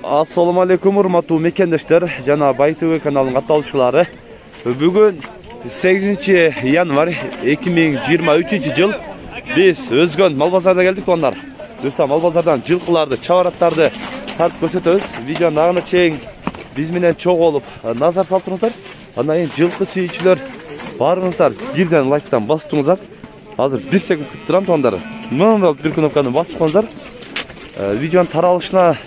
Assalamu alaikum urmаттуу mekендештер жана Бай ТВ каналынын катталуучулары. Бүгүн 8 январь 2023 жыл биз Өзгөн мал базарына келдик ондар. Достор, мал базардан жылкыларды, чабараттарды тартып көрсөтөбүз. Видеонун агына чейин биз менен чогуу болуп назар салып туруңуздар. Андан кийин жылкы сүйүүчүлөр барыңыздар бирден лайктан басып Азыр 1 секунд күтүп турам тондар. Мына бир кнопканы басып коюңуздар. Видеонун таралышына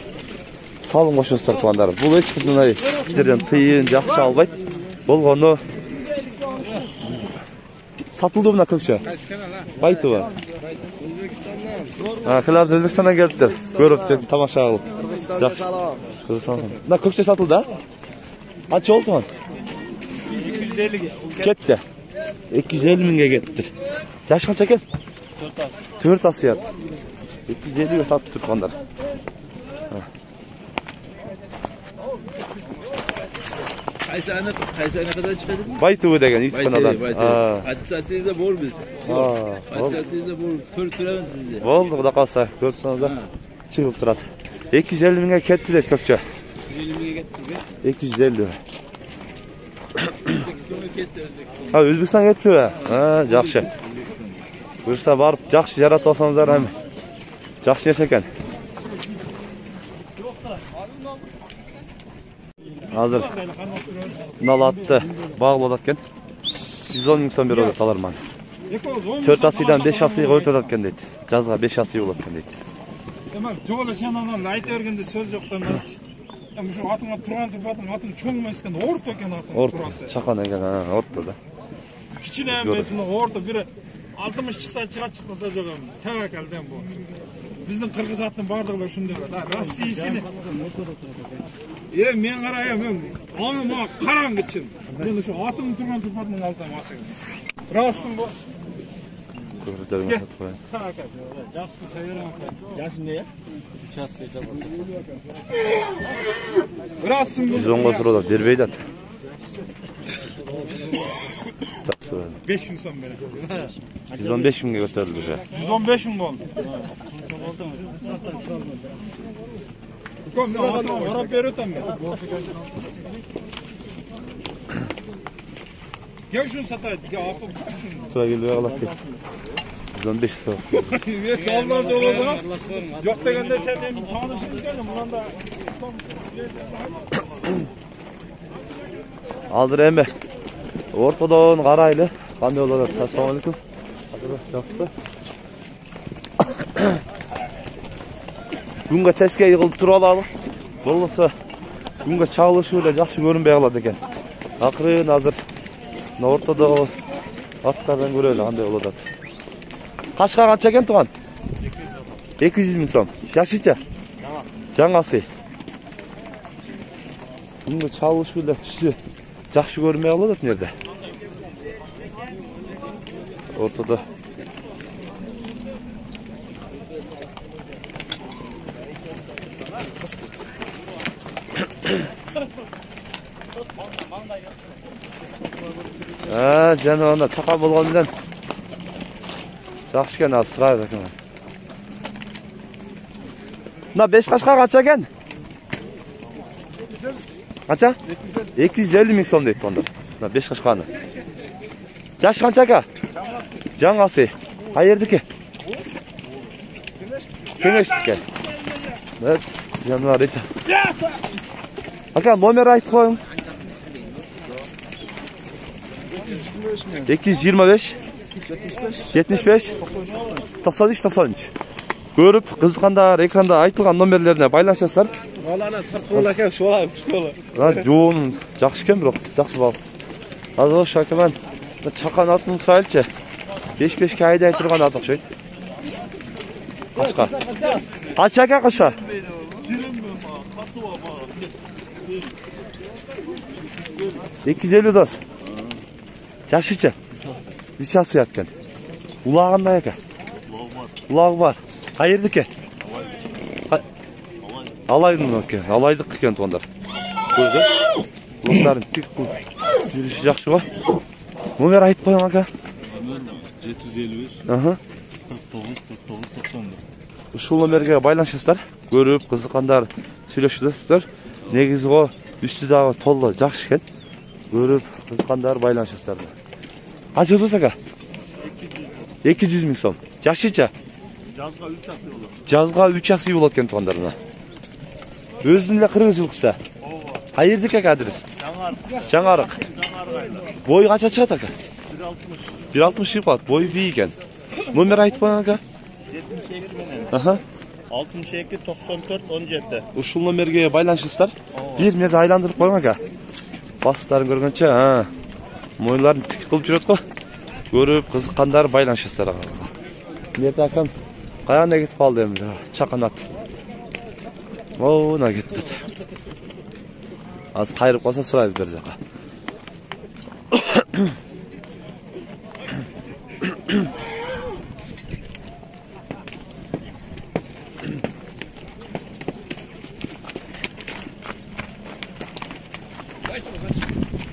салым кошуңуздар тугандар. Бул эч кандай сиздерден тыйын жакшы албайт. Болгону сатылды мына көкчө. Бай ТВ. Кылабыз Өзбекстандан келиптир. Көрүп тамаша кылып. Жакшы. Мына көкчө сатылды, а? Канча болду ман? 250 ге. Кетти. 250 миңге кетти. Жаш канча экен? 4 асыят. 250 ге сатып тургандар. Qaysi ana qadar chiqadi? Бай ТВ деген YouTube kanaldan. Atsatsizda bormiz. Atsatsizda bormiz. Ko'rib turamiz sizni. Bo'ldi, xudo qalsa, ko'rsanizlar chiqib turadi. 250 mingga ketdi deb ko'kcha. 250 mingga ketdi. 250. O'zbekistonga ketdi, O'zbekiston. Ha, O'zbekistonga ketdi. Yaxshi. Buyursa borib, yaxshi yaratib olsangizlar ham yaxshi narsa ekan. Hazır nalatты bağ болады екен. 110 миң сом береді таларман. 4 асыйдан 5 асыйға өтеді екен дейді. Жазға 5 асый болады екен дейді. Tamam, жоғала сен ананы айта бергенде сөз жоқтан şu атыңа тұрған тұрбатың атың чоң емес екен, орта екен атың. Орта, чақан екен, орта да. Кішкене емес, орта бері 60 шықса шықпаса жоқ ем, тәуекелден бұл. Біздің қырғыз аттың бардығылар шындай бар. Российский. Мен қарайым, оны маған қараң кетшін. Мен şu атым тұрған тұрпатының алтам ашығын. Рассың бұл. Көрдерін атып қояйын. Жақсы сайырың. Жақсы не? Жақсы жабыр. Рассың бұл. 110-ға сұрады, бербейді ат. Жақсы бәрі. 5 мың сон берем. 115 мыңға көтерілді жа. 115 мың болды. Arap veriyorsam ben. Gel şunu satayım. Gel apı. Tura geliyor Allah ki. 115 sağ. Kalmaz olur mu? Yok da gönder sen benim tanışın geldim. Bundan da Aldır embe. Ortadan qaraylı. Qanday oladı? Assalamu alaikum. Жақсы. Күнге теске йығылып тұра алалық. Болмаса күнге чағылышы өле жақсы көрінбей қалады екен. Ақырын азыр ортадағы аттардан көрелі қандай болады. Қашқа қанша екен туған? 200 мың сом. Жашыча? Жаңасы. Күнге чағылышы өле түсі жақсы көрінбей қалады нерде? Ортада. Жана анда тақа болғандан жақсы екен, аз сығайды екен. Мына 5 қашқа қанша екен? Қанша? 250 мың сом дейді онда. Мына 5 қашқаны. Жаш қанша ка? Жаңасы. Қай ердікі? Кеңештікі. Жануар еті. Ака, номер айтып қойың. 225 75 93 93. Көріп, қызыққандар экранда айтылған номерлеріне байланышасыздар. Баланы тартқылы екен, шолайып, шолы. Жоғын жақсы екен, бірақ жақсы бал. Азығы шакыман чақан атын сұрайлычы. 5-5 кайдай тұрған атық шөйт. Қашқа. Қанша екен қашқа? 250 дос. Жашыча? 3 асы яткен. Улағында екен? Улағы бар. Қайырды ке? Алайдың екен. Алайдық екен туғандар. Көрді? Улақтарын тек бұл жүріші жақшы ба? Номер айтып қойың ака? 755 49 49 91. ушул номерге байланышасыздар. Көрүп, кызыккандар сүйлөшүлөсүздөр. Негизи го үстү дагы толо жакшы экен. Көрүп, кызыккандар байланышасыздар. Канча болсо aka? 200 миң сом. Жакшыча? Жазга 3 аксы болот. Жазга 3 аксы болот экен туугандар мына. Өзүнүн эле кыргыз жылкысы. Кайердик aka адрес? Жаңарык. Бой канча чыгат aka? 1.60 чыгып калат. Бой бий экен. Номер айтып коюң aka? 72 менен. Аха. 62 94 17. Ушул номерге байланышасыздар. Бир мерде айландырып коюң aka. Бастарын көргөнчө, мойларын тик кылып жүрөт го. Көрүп, кызыккандар байланышасыздар агаңызга. Мерде акам каяна кетип калды эми, чаканат. Мына кетти. Аз кайрып калса сурайбыз бер жака.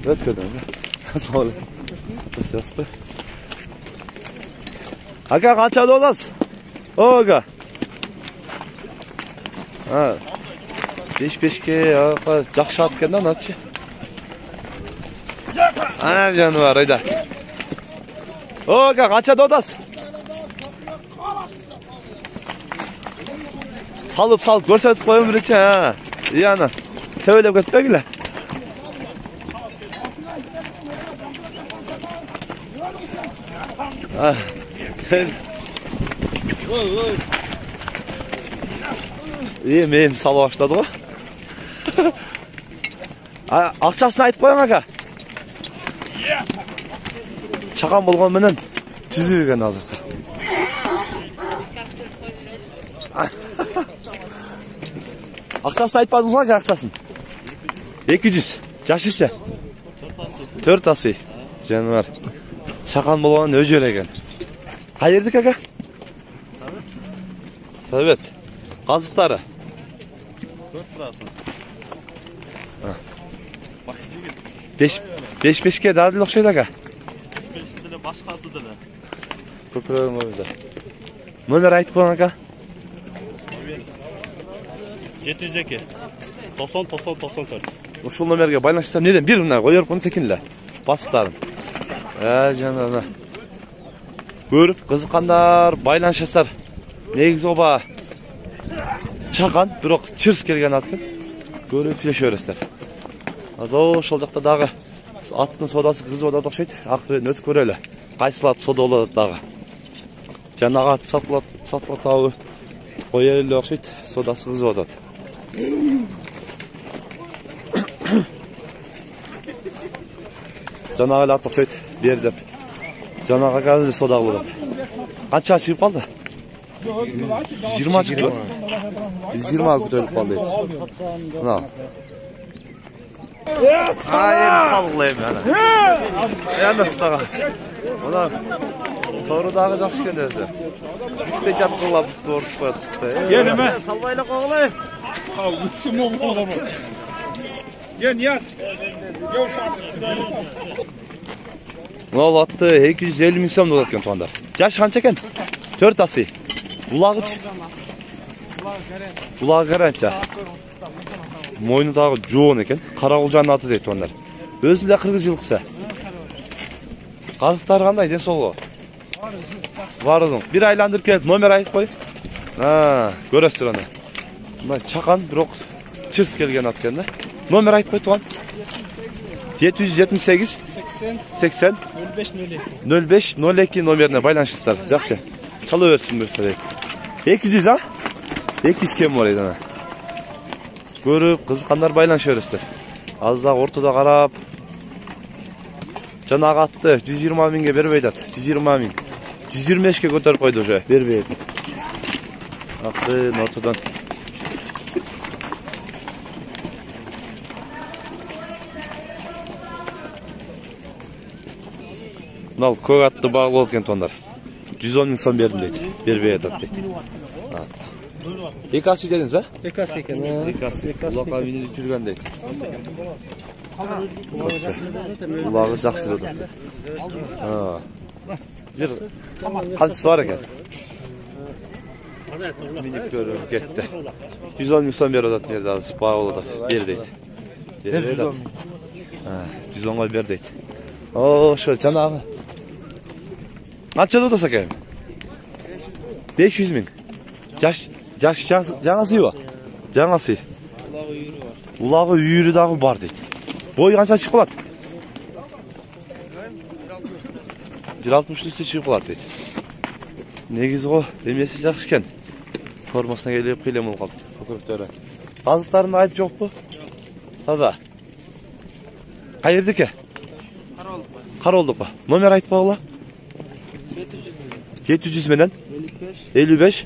Ötködüm. Sağ olun. Sesli. Aka kaça dolas? O aka. Ha. 5-5'ke aka jakşı atken da natçı. Ana canı var ayda. O aka kaça dolas? Salıp görsetip koyun birinci ha. İyi ana. Tevelep götürmekle. Мен сала баштады ғой. Ақшасын айтып қойың ака. Чақан болған менен түзу екен азырқы. Ақшасын айтпадыңыз ғой ақшасын? 200. Жашысы? 4 асы. Жануар. Чақан болған өжер екен. Қай ердік ака? Совет. Қазықтары? 5-5'ke daha değil okşaydı ağa. 5'de başkası da ne? Köprüyorum o bize. Numara ait koyan ağa? 702 90 90 94. Uşul numaraya baylaşırsam neden? Bir bunlar koyuyor bunu sekinle. Basıklarım. Canına. Görüp kızıkanlar baylanışasar. Negiz oba çakan, bирок чырс келген аткын. Көрүп сүйлөшөбүздөр. Азо ошол жакта дагы аттын содасы кызып атат окшойт. Акырын өтүп көрөлү. Кайсылат сода болот дагы. Жанагы ат сатылатабы коер эле окшойт. Содасы кызып атат. Жанагы ат окшойт. Бер деп. Жанагы казыр сода болот. Канча чыгып калды? 20 çıktı. 20 kötülük kaldı. Ana. Ay sallayayım yani. Yani sağa. Ona toru dağı жақсы екен өзі. Bitte yaptılar bu toru. Gelme. Sallayla qoğulay. Al, bütün o adamı. Gel yaz. Gel Ne oldu attı? 250 min so'm dolar ekan tuğanlar. Yaş qancha ekan? 4 асы. Bulağı garantiya. Moynu dağı joğun ekan. Qaraguljanın atı deydi tuğanlar. Özünde kırgız yılqısı. Qazıqtары qanday den sol? Var uzun. Bir aylandırıp gelip nomer aytып koy. Görөсүздөр аны. Мына чакан, бирок чырс келген ат экен да. Номер айтып кой туган. 778 80 05 02 номерине байланышыңыздар. Жакшы. Чала берсин берсе. 200 а? 200 кем бар еді. Көрүп, кызыккандар байланыша бересиздер. Аз дагы ортодо карап. Жанагы атты 120 миңге бербей атат. 120 миң. 125ке көтөрүп койду уже. Бербейт. Акты ортодон. Мынау көк атты баг болот экен тугандар. 110 миң сом бердим дейт. Бербей атат дейт. Экасы дедиңиз, а? Ekası ekan. Экасы. Улакка минип жүргөн дейт. Улагы жакшы деди. Бир канчасы бар экен. Minik görüp ketdi. 110 ming so'm beradi yerda hozir bağlıda. Ber deydi. Ber 110 ga ber deydi. O şu janağı. Qancha o'tasa ekan? 500 ming. Жаңасы ба? Жаңасы. Улағы үйірі дағы бар дейді. Бойы қанша шығып қалады? 1.60 үсті шығып қалады дейді. Негізі ғой, демесі жақсы екен. Формасына келем ол қалды. Көкіріктері. Қазықтарының айып жоқ бұ? Таза. Қай ердіке? Қаролдық ба? Номер айтып бағыла? 700 менен 55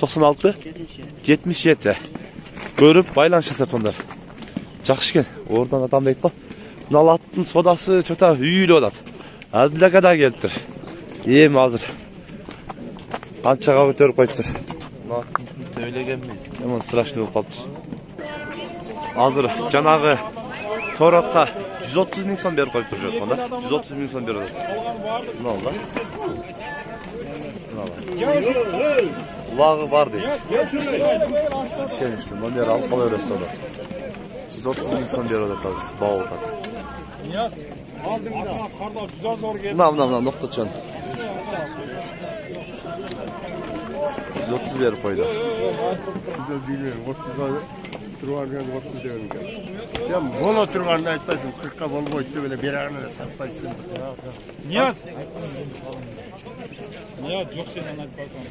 96 77 көріп байланыш жасап сондар. Жақсы екен. Oradan адам дейді ғой. Мынау аттың содасы чота үйлі болады. Әділдәке да келіп тұр. Ем азыр. Қаншаға көтеріп қойып тұр. Мына аттың төлеген мейді. Емон страшный болып қалып тұр. Азыр жанағы торатқа 130 мing сом беріп қойып тұр жатқанда. 130 мing сом беріп отыр. Мынау да. Ulағы бар дейді. Сен үшін номер алып қалай өресті ода. 130 мing сом беріп отыр қазір. Бау отады. Мына ноқта чон. 130 беріп қойды. 30 деген. Ya bola turganını aytpayсың, 40-қа бол қойды беле берағына да сатпайсың. Нияз. Нияз жоқ сенен айтпасаң.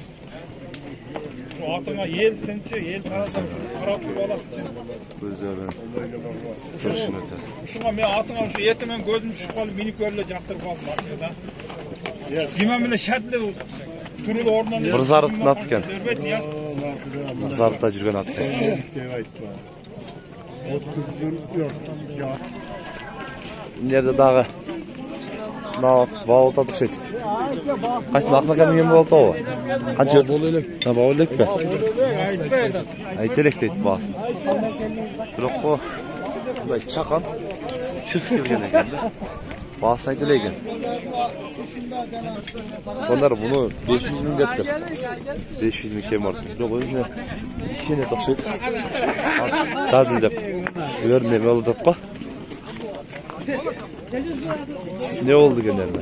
Атыңа ел сенші, ел қарасаң, қарап тұрып аласың сен. Көздерін көршін өтер. Шуңа мен атыңа şu ертемен көзім түсіп қалып, миникөрлі жақтырып қалдым машинада. Диман біле шәртлі тұрылы орнынан... Бір зарықтың аты екен. Зарықта жүрген аты екен. Nerede dağı? Bağ otadıq şey. Kaçın aklına gelmeyen bu oldu o? Kaçı? Bağ oldu be. Ayterek deydi bağsın. Bırak o. Çakan. Çırs gelgen ekendi. Bağsın ayteleyken. Onlar bunu 500 ming deptir. 500 ming kem vardı. Yok o yüzden işine toksaydı. Tadil dep. Görmeye oldu da. Ne oldu genelde?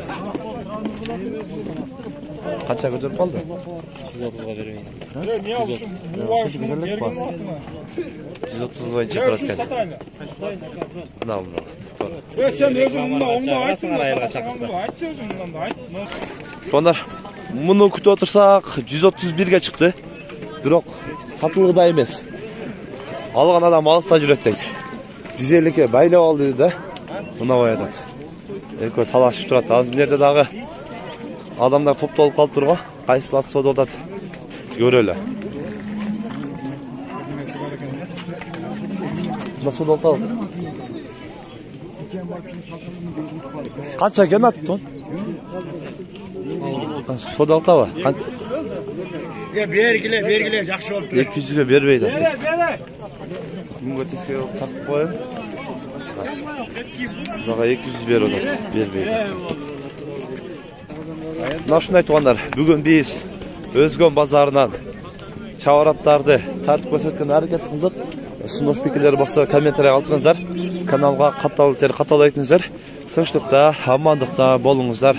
Kaça götürüp kaldı? 130'a vereyim. Niye alışım? Bu var şunun gergin altına. 130 boyunca bırakın. Ne oldu? Sen özünden onunla aytsın. Ayt özünden de ayt. Onlar bunu kütüp otursak 131'e çıktı. Bırak satılığı da emez. Algan adam alsa cüret deydi. 150'ke baylap al dedi de. Buna koyatады. Ekö talaşıp turат. Az bir yerde dağı adamlar toplolup kalıp durga. Qaysı at soda odat. Göröyle. Nasıl soda odat? Kaça gen attın? Soda odat var. Bergile, жақсы oldu. 200'e bermeydi. Bunga teske takıp koyun. Dağa 200 ber odat. Bermeydi. Naşınay tuğanlar, bugün biz Özgön bazarынан çavaratlardı tartip körsөткөн hareket kıldık. Sunuş fikirleri bolsa kommentarия калтырыңыздар. Kanalga katıl etinizdер. Тынчтыкта, амандыкта болуңуздар.